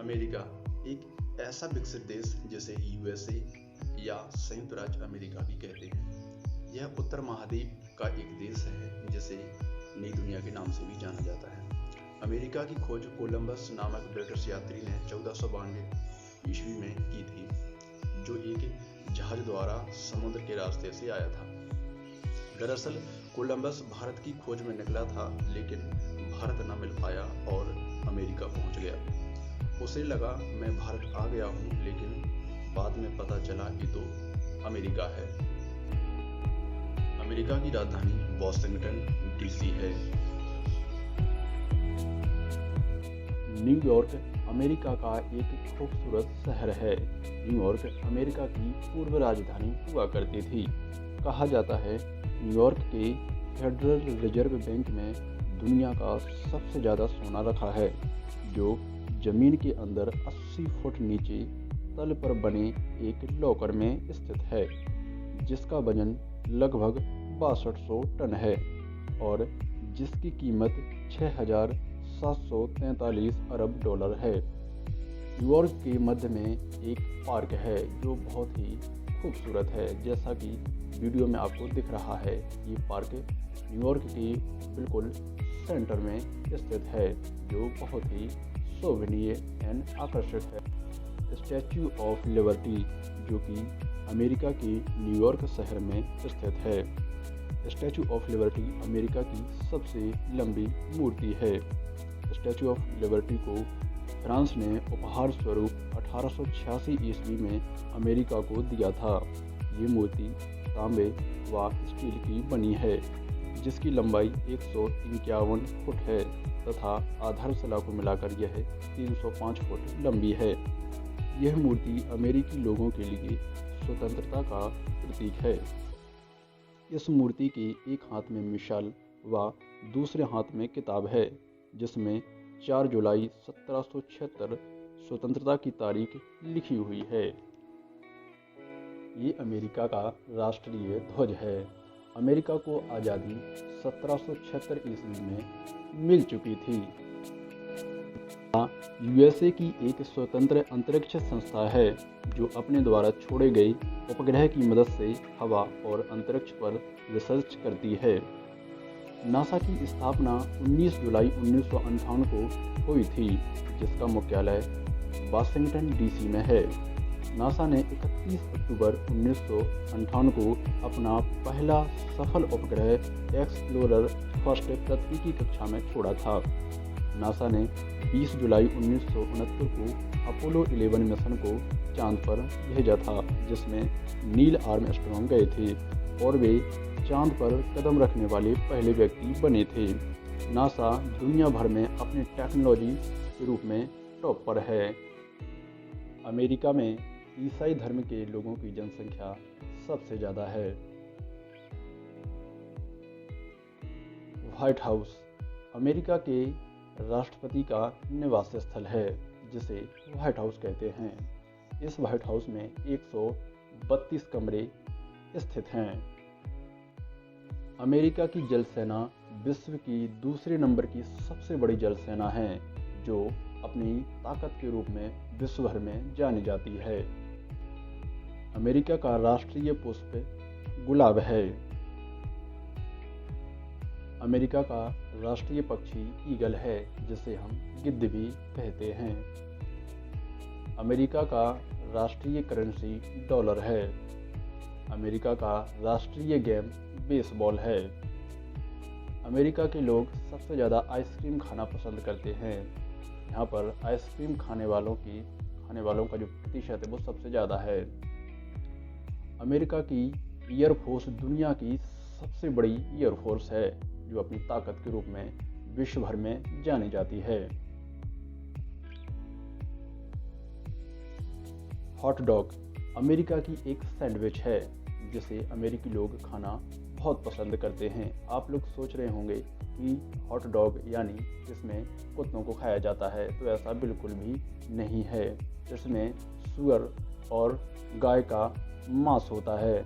America एक ऐसा विकसित देश जिसे यूएसए या संयुक्त राज्य अमेरिका भी कहते हैं। यह उत्तर महाद्वीप का एक देश है जिसे नई दुनिया के नाम से भी जाना जाता है। अमेरिका की खोज कोलंबस नामक ब्रिटिश यात्री ने 1492 ईस्वी में की थी, जो एक जहाज द्वारा समुद्र के रास्ते से आया था। दरअसल कोलंबस भारत की खोज में निकला था, लेकिन भारत न मिल पाया और अमेरिका पहुंच गया। उसे लगा मैं भारत आ गया हूं, लेकिन बाद में पता चला ये तो अमेरिका है। अमेरिका की राजधानी वाशिंगटन डीसी है। न्यूयॉर्क अमेरिका का एक खूबसूरत शहर है। न्यूयॉर्क अमेरिका की पूर्व राजधानी हुआ करती थी। कहा जाता है न्यूयॉर्क के फेडरल रिजर्व बैंक में दुनिया का सबसे ज़्यादा सोना रखा है, जो जमीन के अंदर 80 फुट नीचे तल पर बने एक लॉकर में स्थित है, जिसका वजन लगभग 6200 टन है और जिसकी कीमत 6,743 अरब डॉलर है। न्यूयॉर्क के मध्य में एक पार्क है जो बहुत ही खूबसूरत है। जैसा कि वीडियो में आपको दिख रहा है, ये पार्क न्यूयॉर्क के बिल्कुल सेंटर में स्थित है, जो बहुत ही शोभनीय एंड आकर्षक है। स्टैच्यू ऑफ लिबर्टी, जो कि अमेरिका के न्यूयॉर्क शहर में स्थित है। स्टैच्यू ऑफ लिबर्टी अमेरिका की सबसे लंबी मूर्ति है। स्टैच्यू ऑफ लिबर्टी को फ्रांस ने उपहार स्वरूप 1886 ईस्वी में अमेरिका को दिया था। ये मूर्ति तांबे व स्टील की बनी है, जिसकी लंबाई 151 फुट है तथा आधारशिला को मिलाकर यह 305 फुट लंबी है। यह मूर्ति अमेरिकी लोगों के लिए स्वतंत्रता का प्रतीक है। इस मूर्ति के एक हाथ में मिसाल व दूसरे हाथ में किताब है, जिसमें 4 जुलाई 1776 स्वतंत्रता की तारीख लिखी हुई है। ये अमेरिका का राष्ट्रीय ध्वज है। अमेरिका को आज़ादी 1776 ईस्वी में मिल चुकी थी। यूएसए की एक स्वतंत्र अंतरिक्ष संस्था है, जो अपने द्वारा छोड़े गए उपग्रह की मदद से हवा और अंतरिक्ष पर रिसर्च करती है। नासा की स्थापना 19 जुलाई 1958 को हुई थी, जिसका मुख्यालय वाशिंगटन डीसी में है। नासा ने 31 अक्टूबर 1958 को अपना पहला सफल उपग्रह एक्सप्लोरर फर्स्ट पृथ्वी की कक्षा में छोड़ा था। नासा ने 20 जुलाई 1969 को अपोलो 11 मिशन को चांद पर भेजा था, जिसमें नील आर्मस्ट्रॉन्ग गए थे और वे चांद पर कदम रखने वाले पहले व्यक्ति बने थे। नासा दुनिया भर में अपनी टेक्नोलॉजी के रूप में टॉप पर है। अमेरिका में ईसाई धर्म के लोगों की जनसंख्या सबसे ज़्यादा है। व्हाइट हाउस अमेरिका के राष्ट्रपति का निवास स्थल है, जिसे व्हाइट हाउस कहते हैं। इस व्हाइट हाउस में 132 कमरे स्थित हैं। अमेरिका की जल सेना विश्व की दूसरे नंबर की सबसे बड़ी जल सेना है, जो अपनी ताकत के रूप में विश्व भर में जानी जाती है। अमेरिका का राष्ट्रीय पुष्प गुलाब है। अमेरिका का राष्ट्रीय पक्षी ईगल है, जिसे हम गिद्ध भी कहते हैं। अमेरिका का राष्ट्रीय करेंसी डॉलर है। अमेरिका का राष्ट्रीय गेम बेसबॉल है। अमेरिका के लोग सबसे ज़्यादा आइसक्रीम खाना पसंद करते हैं। यहाँ पर आइसक्रीम खाने वालों का जो प्रतिशत है वो सबसे ज़्यादा है। अमेरिका की एयरफोर्स दुनिया की सबसे बड़ी एयरफोर्स है, जो अपनी ताकत के रूप में विश्व भर में जानी जाती है। हॉट डॉग अमेरिका की एक सैंडविच है, जिसे अमेरिकी लोग खाना बहुत पसंद करते हैं। आप लोग सोच रहे होंगे कि हॉट डॉग यानी इसमें कुत्तों को खाया जाता है, तो ऐसा बिल्कुल भी नहीं है। इसमें सुअर और गाय का मांस होता है।